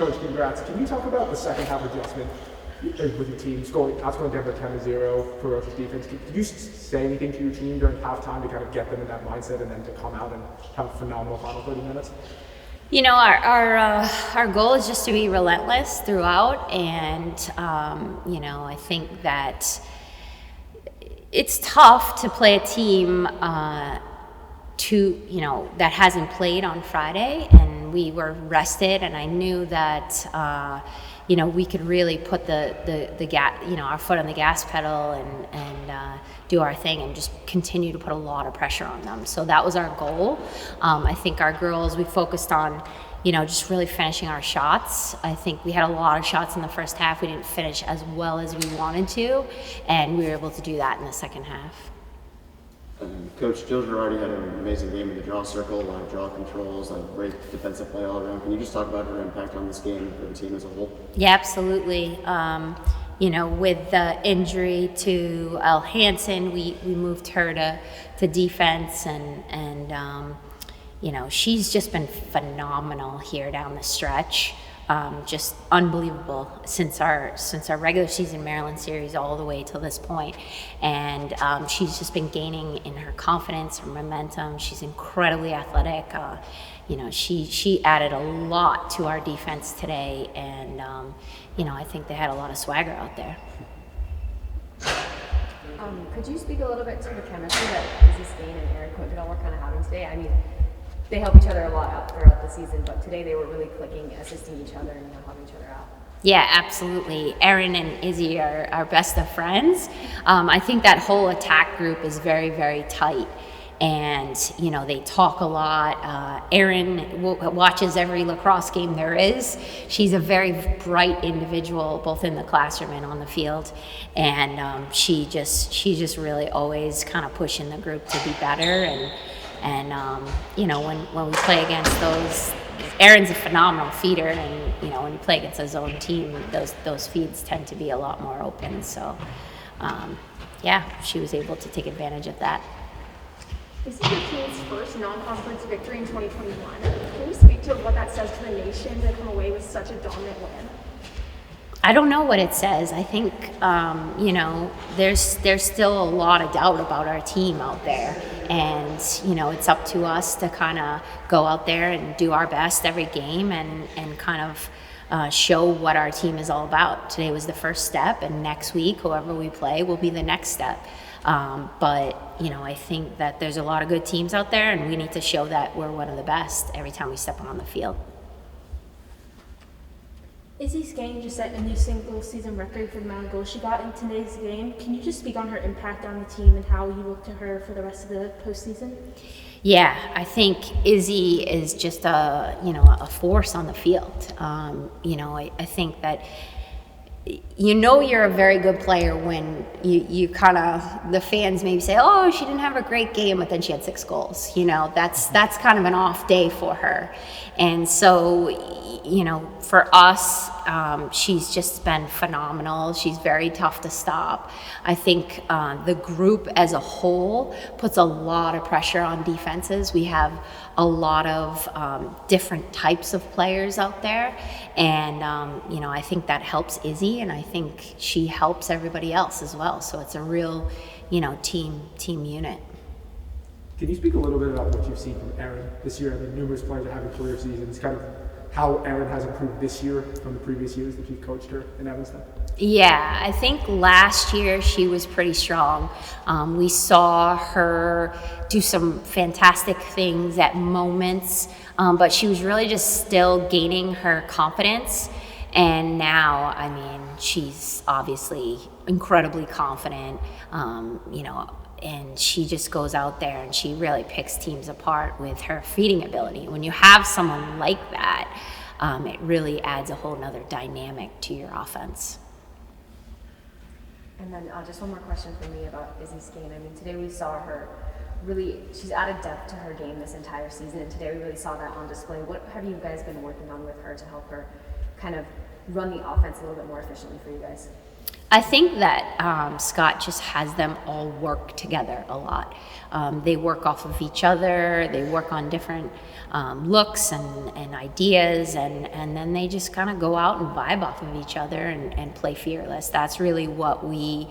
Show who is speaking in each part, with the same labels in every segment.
Speaker 1: Coach, congrats. Can you talk about the second half adjustment with your team, outscoring Denver 10-0, ferocious defense? Did you say anything to your team during halftime to kind of get them in that mindset and then to come out and have a phenomenal final 30 minutes?
Speaker 2: You know, our goal is just to be relentless throughout, and you know, I think that it's tough to play a team that hasn't played on Friday, and we were rested, and I knew that we could really put the gas, our foot on the gas pedal and do our thing and just continue to put a lot of pressure on them. So that was our goal. I think our girls, we focused on just really finishing our shots. I think we had a lot of shots in the first half. We didn't finish as well as we wanted to, and we were able to do that in the second half.
Speaker 3: Coach Jill Girardi had an amazing game in the draw circle, a lot of draw controls, great defensive play all around. Can you just talk about her impact on this game for the team as a whole?
Speaker 2: Yeah, absolutely. With the injury to Elle Hansen, we moved her to defense, and she's just been phenomenal here down the stretch. Just unbelievable since our regular season Maryland series all the way till this point. And she's just been gaining in her confidence, her momentum. She's incredibly athletic. She added a lot to our defense today, and I think they had a lot of swagger out there.
Speaker 4: Could you speak a little bit to the chemistry that Izzy Skane and Erin Quintal were kind of having today? I mean, they help each other a lot out throughout the season, but today they were really clicking, assisting each other, and helping each other out.
Speaker 2: Yeah, absolutely. Erin and Izzy are best of friends. I think that whole attack group is very, very tight. And, they talk a lot. Erin watches every lacrosse game there is. She's a very bright individual, both in the classroom and on the field. And she just really always kind of pushing the group to be better. And when we play against those, Erin's a phenomenal feeder, and when you play against a zone team, those feeds tend to be a lot more open. So, she was able to take advantage of that.
Speaker 5: This is your team's first non-conference victory in 2021. Can you speak to what that says to the nation to come away with such a dominant win?
Speaker 2: I don't know what it says. I think, there's still a lot of doubt about our team out there. And, it's up to us to kind of go out there and do our best every game and kind of show what our team is all about. Today was the first step, and next week, whoever we play will be the next step. But I think that there's a lot of good teams out there, and we need to show that we're one of the best every time we step on the field.
Speaker 5: Izzy Skane just set a new single-season record for the amount of goals she got in today's game. Can you just speak on her impact on the team and how you look to her for the rest of the postseason?
Speaker 2: Yeah, I think Izzy is just a force on the field. I think that you're a very good player when you kind of, the fans maybe say, oh, she didn't have a great game, but then she had 6 goals. That's kind of an off day for her. And so, for us, she's just been phenomenal. She's very tough to stop. I think the group as a whole puts a lot of pressure on defenses. We have a lot of different types of players out there. And, I think that helps Izzy, and I think she helps everybody else as well. So it's a real, team unit.
Speaker 1: Can you speak a little bit about what you've seen from Erin this year? I mean, numerous players are having career seasons. Kind of how Erin has improved this year from the previous years that you've coached her in Evanston?
Speaker 2: Yeah, I think last year she was pretty strong. We saw her do some fantastic things at moments, but she was really just still gaining her confidence. And now, I mean, she's obviously incredibly confident, and she just goes out there and she really picks teams apart with her feeding ability. When you have someone like that, it really adds a whole nother dynamic to your offense.
Speaker 4: And then just one more question for me about Izzy Skane. I mean, today we saw her she's added depth to her game this entire season, and today we really saw that on display. What have you guys been working on with her to help her kind of run the offense a little bit more efficiently for you guys?
Speaker 2: I think that Scott just has them all work together a lot. They work off of each other. They work on different looks and ideas, and then they just kind of go out and vibe off of each other and play fearless. That's really what we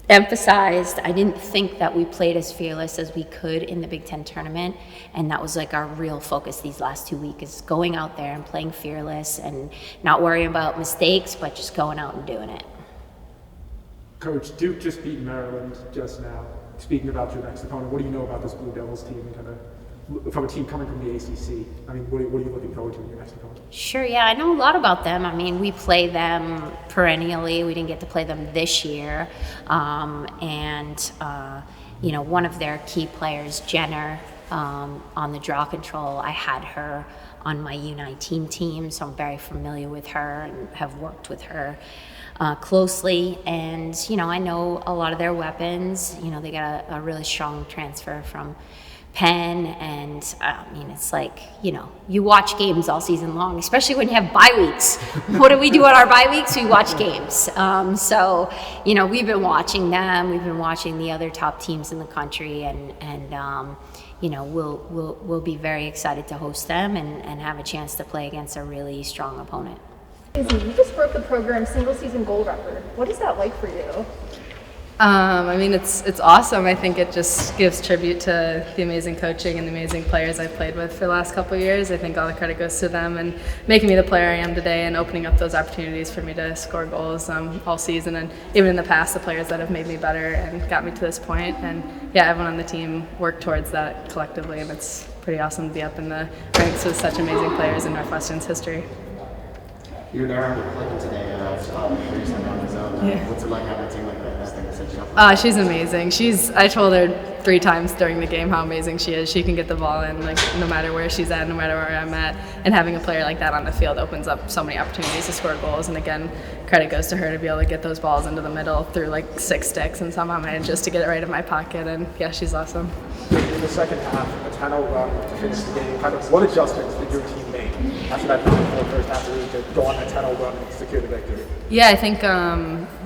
Speaker 2: emphasized. I didn't think that we played as fearless as we could in the Big Ten tournament, and that was like our real focus these last 2 weeks, is going out there and playing fearless and not worrying about mistakes, but just going out and doing it.
Speaker 1: Coach, Duke just beat Maryland just now. Speaking about your next opponent, what do you know about this Blue Devils team, and kind of from a team coming from the ACC? I mean, what are you looking forward to in your next opponent?
Speaker 2: Sure, yeah, I know a lot about them. I mean, we play them perennially. We didn't get to play them this year. You know, one of their key players, Jenner, on the draw control, I had her on my U19 team, so I'm very familiar with her and have worked with her closely. And, you know, I know a lot of their weapons. You know, they got a really strong transfer from Penn, and I mean, it's like, you know, you watch games all season long, especially when you have bye weeks. What do we do on our bye weeks? We watch games. So, you know, we've been watching them. We've been watching the other top teams in the country, and you know, we'll be very excited to host them and have a chance to play against a really strong opponent.
Speaker 6: Izzy, you just broke the program's single-season goal record. What is that like for you?
Speaker 7: I mean, it's awesome. I think it just gives tribute to the amazing coaching and the amazing players I've played with for the last couple of years. I think all the credit goes to them and making me the player I am today and opening up those opportunities for me to score goals all season, and even in the past, the players that have made me better and got me to this point. And yeah, everyone on the team worked towards that collectively, and it's pretty awesome to be up in the ranks with such amazing players in Northwestern's history.
Speaker 3: You're there with Clinton today, on his own.
Speaker 7: Yeah.
Speaker 3: What's it like having a team like that? Set you up?
Speaker 7: She's amazing. I told her 3 times during the game how amazing she is. She can get the ball in, like, no matter where she's at, no matter where I'm at. And having a player like that on the field opens up so many opportunities to score goals. And again, credit goes to her to be able to get those balls into the middle through like 6 sticks and somehow manage just to get it right in my pocket. And yeah, she's awesome.
Speaker 1: In the second half, a 10-0 run to finish the game. Kind of what adjustments did your team make after that 9-4 first half to go on a 10-0 run and secure the victory?
Speaker 7: Yeah, I think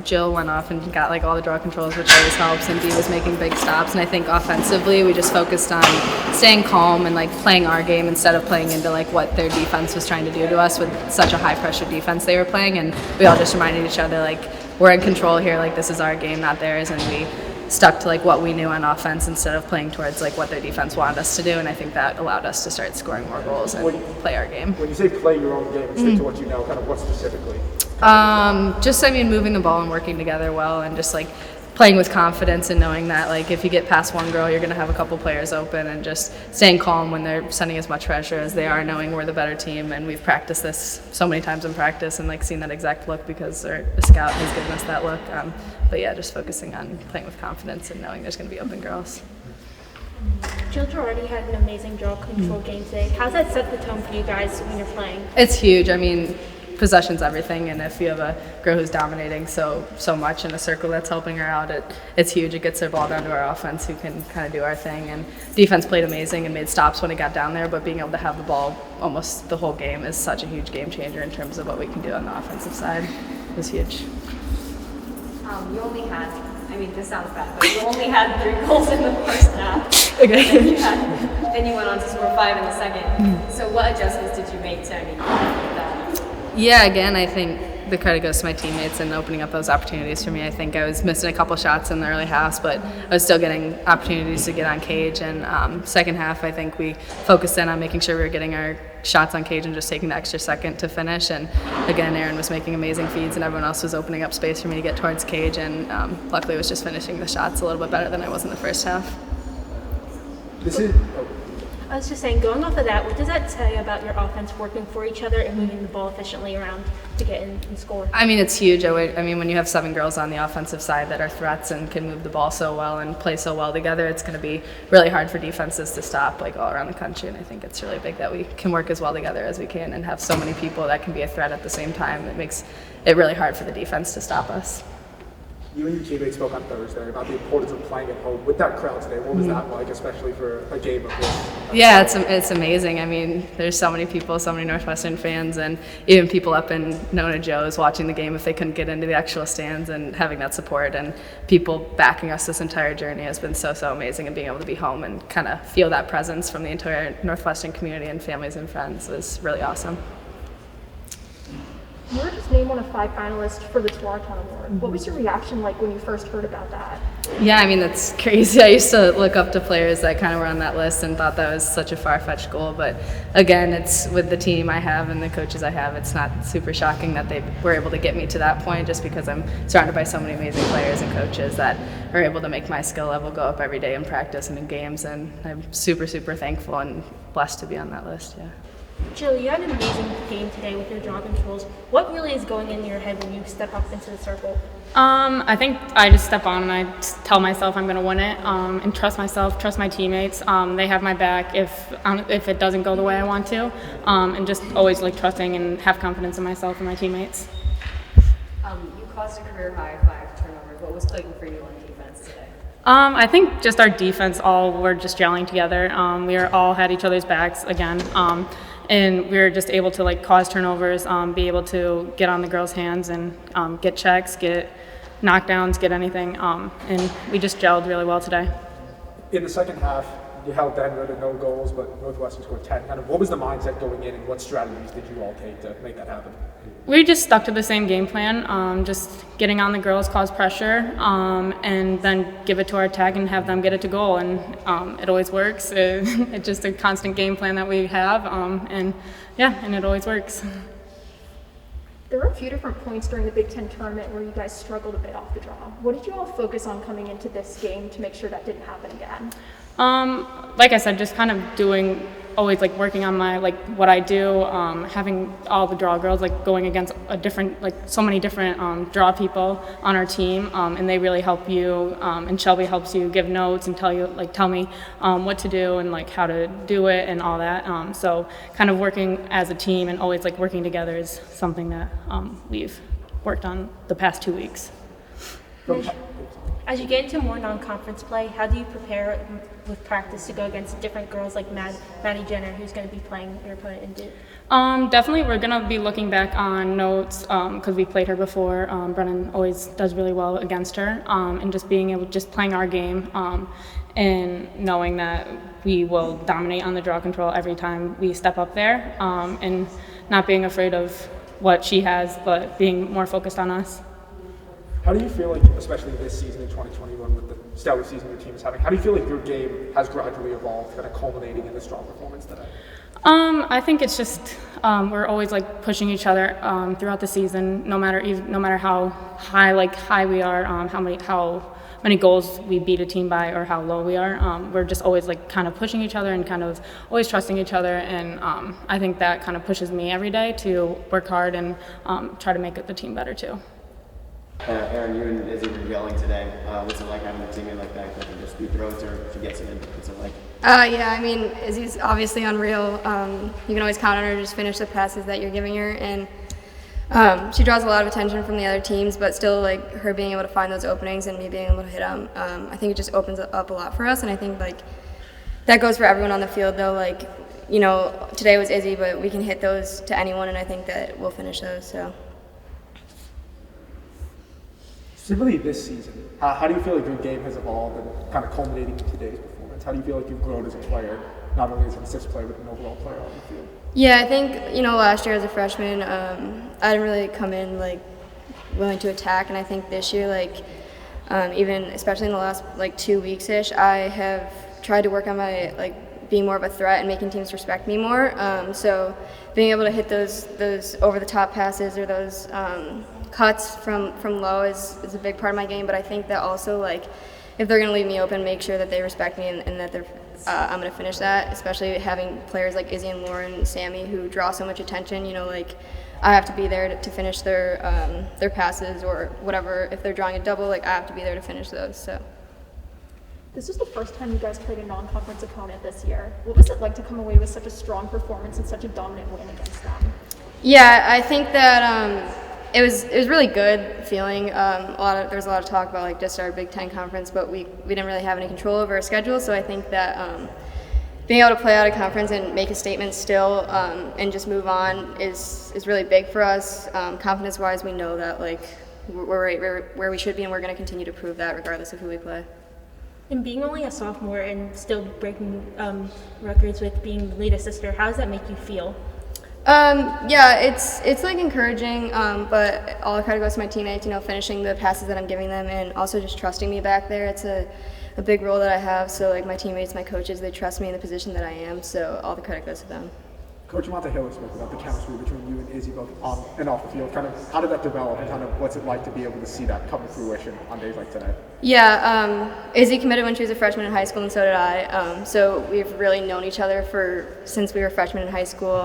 Speaker 7: Jill went off and got like all the draw controls, which always helps, and Dee was making big stops. And I think offensively, we just focused on staying calm and like playing our game instead of playing into like what their defense was trying to do to us with such a high pressure defense they were playing. And we all just reminded each other, like, we're in control here, like this is our game, not theirs, and we stuck to like what we knew on offense instead of playing towards like what their defense wanted us to do. And I think that allowed us to start scoring more goals and play our game.
Speaker 1: When you say play your own game and stick to what you know, kind of what specifically?
Speaker 7: Moving the ball and working together well, and just like playing with confidence and knowing that like if you get past one girl, you're going to have a couple players open, and just staying calm when they're sending as much pressure as they are, knowing we're the better team. And we've practiced this so many times in practice and like seen that exact look because the scout has given us that look. But yeah, just focusing on playing with confidence and knowing there's going to be open girls.
Speaker 5: Jill already had an amazing draw control game today. How's that set the tone for you guys when you're playing?
Speaker 7: It's huge. I mean, possession's everything, and if you have a girl who's dominating so much in a circle that's helping her out, it's huge. It gets their ball down to our offense, who can kind of do our thing. And defense played amazing and made stops when it got down there, but being able to have the ball almost the whole game is such a huge game changer in terms of what we can do on the offensive side. It was huge.
Speaker 4: You only had, I mean, this sounds bad, but you only had 3 goals in the first half.
Speaker 7: Okay.
Speaker 4: Then you went on to score 5 in the second. So what adjustments did you make to, that?
Speaker 7: Yeah, again, I think the credit goes to my teammates and opening up those opportunities for me. I think I was missing a couple shots in the early halves, but I was still getting opportunities to get on cage. And second half, I think we focused in on making sure we were getting our shots on cage and just taking the extra second to finish. And again, Erin was making amazing feeds, and everyone else was opening up space for me to get towards cage. And luckily, I was just finishing the shots a little bit better than I was in the first half.
Speaker 5: I was just saying, going off of that, what does that say about your offense working for each other and moving the ball efficiently around to get in and score?
Speaker 7: I mean, it's huge. I mean, when you have 7 girls on the offensive side that are threats and can move the ball so well and play so well together, it's going to be really hard for defenses to stop like all around the country. And I think it's really big that we can work as well together as we can and have so many people that can be a threat at the same time. It makes it really hard for the defense to stop us.
Speaker 1: You and your teammates spoke on Thursday about the importance of playing at home with that crowd today. What was that like, especially for a game of this
Speaker 7: Yeah, it's amazing. I mean, there's so many people, so many Northwestern fans, and even people up in Nona Joe's watching the game if they couldn't get into the actual stands, and having that support and people backing us this entire journey has been so amazing. And being able to be home and kind of feel that presence from the entire Northwestern community and families and friends was really awesome.
Speaker 6: You were just named one of 5 finalists for the Tewaaraton Award. What was your reaction like when you first heard about that?
Speaker 7: Yeah, I mean, that's crazy. I used to look up to players that kind of were on that list and thought that was such a far-fetched goal. But again, it's with the team I have and the coaches I have, it's not super shocking that they were able to get me to that point, just because I'm surrounded by so many amazing players and coaches that are able to make my skill level go up every day in practice and in games. And I'm super thankful and blessed to be on that list, yeah.
Speaker 5: Jill, you had an amazing game today with your draw controls. What really is going in your head when you step up into the circle?
Speaker 8: I think I just step on and I tell myself I'm going to win it, and trust myself, trust my teammates. They have my back if it doesn't go the way I want to, and just always trusting and have confidence in myself and my teammates.
Speaker 4: You caused a career high 5 turnovers. What was clicking for you on defense today?
Speaker 8: I think just our defense, were just gelling together. We all had each other's backs again. And we were just able to cause turnovers, be able to get on the girls' hands and get checks, get knockdowns, get anything. And we just gelled really well today.
Speaker 1: In the second half, you held Denver to no goals, but Northwestern scored 10. Kind of, what was the mindset going in, and what strategies did you all take to make that happen?
Speaker 8: We just stuck to the same game plan, just getting on the girls, cause pressure, and then give it to our tag and have them get it to goal. And it always works. It's just a constant game plan that we have, and it always works.
Speaker 6: There were a few different points during the Big Ten tournament where you guys struggled a bit off the draw. What did you all focus on coming into this game to make sure that didn't happen again?
Speaker 8: Like I said, just kind of always working on my what I do, having all the draw girls going against so many different draw people on our team, and they really help you. And Shelby helps you give notes and tell me what to do and how to do it and all that. So kind of working as a team and always working together is something that we've worked on the past 2 weeks.
Speaker 5: As you get into more non-conference play, how do you prepare with practice to go against different girls like Maddie Jenner, who's going to be playing your opponent in Duke?
Speaker 8: Definitely, we're going to be looking back on notes because we played her before. Brennan always does really well against her, and just playing our game and knowing that we will dominate on the draw control every time we step up there, and not being afraid of what she has, but being more focused on us.
Speaker 1: How do you feel especially this season in 2021 with the stellar season your team is having, how do you feel your game has gradually evolved, kind of culminating in the strong performance today?
Speaker 8: I think it's just we're always pushing each other throughout the season, no matter how high we are, how many goals we beat a team by, or how low we are. We're just always kind of pushing each other and kind of always trusting each other, and I think that kind of pushes me every day to work hard and try to make the team better too.
Speaker 3: Aaron, you and Izzy were yelling today. What's it like having a teammate like that can just be thrown to she gets it in? What's it like?
Speaker 9: Yeah, I mean, Izzy's obviously unreal. You can always count on her to just finish the passes that you're giving her, and she draws a lot of attention from the other teams, but still, her being able to find those openings and me being able to hit them, I think it just opens it up a lot for us, and I think, that goes for everyone on the field, though. Today was Izzy, but we can hit those to anyone, and I think that we'll finish those, so.
Speaker 1: Specifically this season, how do you feel your game has evolved and kind of culminating in today's performance? How do you feel you've grown as a player, not only as an assist player, but an overall player on the field?
Speaker 9: Yeah, I think, last year as a freshman, I didn't really come in, willing to attack, and I think this year, even especially in the last, 2 weeks-ish, I have tried to work on my, being more of a threat and making teams respect me more. So being able to hit those over-the-top passes or those cuts from low is a big part of my game, but I think that also if they're going to leave me open, make sure that they respect me and that I'm going to finish that, especially having players like Izzy and Lauren and Sammy who draw so much attention. I have to be there to finish their passes or whatever. If they're drawing a double, I have to be there to finish those. So.
Speaker 6: This was the first time you guys played a non-conference opponent this year. What was it like to come away with such a strong performance and such a dominant win against them?
Speaker 9: Yeah, I think that it was really good feeling. There was a lot of talk about just our Big Ten conference, but we didn't really have any control over our schedule. So I think that being able to play out of conference and make a statement still and just move on is really big for us. Confidence-wise, we know that like we're right where we should be, and we're going to continue to prove that regardless of who we play.
Speaker 5: And being only a sophomore and still breaking records with being the lead assister, how does that make you feel?
Speaker 9: Yeah, it's like encouraging, but all the credit goes to my teammates, finishing the passes that I'm giving them and also just trusting me back there. It's a big role that I have, so like my teammates, my coaches, they trust me in the position that I am, so all the credit goes to them.
Speaker 1: Coach Monte Hill spoke about the chemistry between you and Izzy both on and off the field. Kind of how did that develop, and kind of what's it like to be able to see that come to fruition on days like today?
Speaker 9: Yeah, Izzy committed when she was a freshman in high school, and so did I. So we've really known each other since we were freshmen in high school,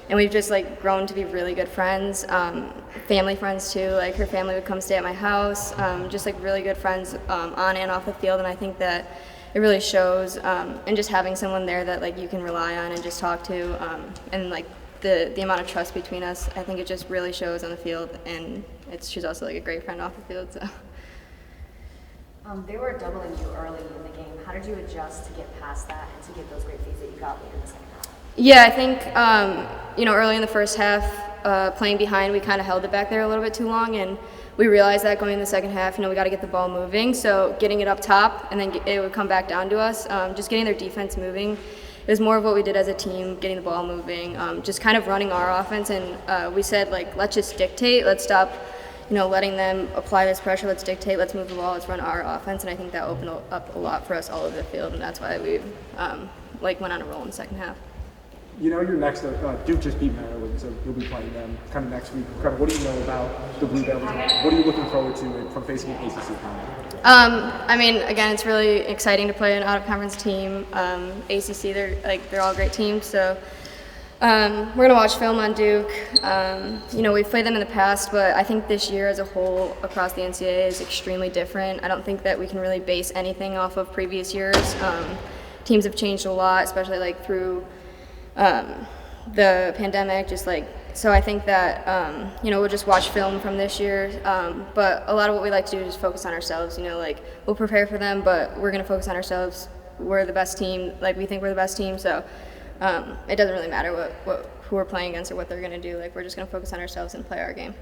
Speaker 9: and we've just like grown to be really good friends, family friends too. Like her family would come stay at my house, just like really good friends on and off the field, and I think that it really shows, and just having someone there that like you can rely on and just talk to, and like the amount of trust between us, I think it just really shows on the field, and she's also like a great friend off the field. So.
Speaker 4: They were doubling you early in the game. How did you adjust to get past that and to get those great feeds that you got later in the second half?
Speaker 9: Yeah, I think early in the first half, playing behind, we kind of held it back there a little bit too long, and we realized that going in the second half, we got to get the ball moving. So getting it up top, and then it would come back down to us. Just getting their defense moving. It was more of what we did as a team, getting the ball moving, just kind of running our offense. And we said, like, let's just dictate. Let's stop, letting them apply this pressure. Let's dictate. Let's move the ball. Let's run our offense. And I think that opened up a lot for us all over the field, and that's why we went on a roll in the second half.
Speaker 1: You're next. Duke just beat Maryland, so you'll be playing them kind of next week. Kind of, what do you know about the Blue Devils? What are you looking forward to from facing an ACC opponent?
Speaker 9: Again, it's really exciting to play an out-of-conference team. ACC, they're all great teams. So we're gonna watch film on Duke. We've played them in the past, but I think this year as a whole across the NCAA is extremely different. I don't think that we can really base anything off of previous years. Teams have changed a lot, especially like through the pandemic, so I think that we'll just watch film from this year, but a lot of what we like to do is just focus on ourselves. We'll prepare for them, but we're going to focus on ourselves. We're the best team, we think we're the best team, so it doesn't really matter who we're playing against or what they're going to do. We're just going to focus on ourselves and play our game.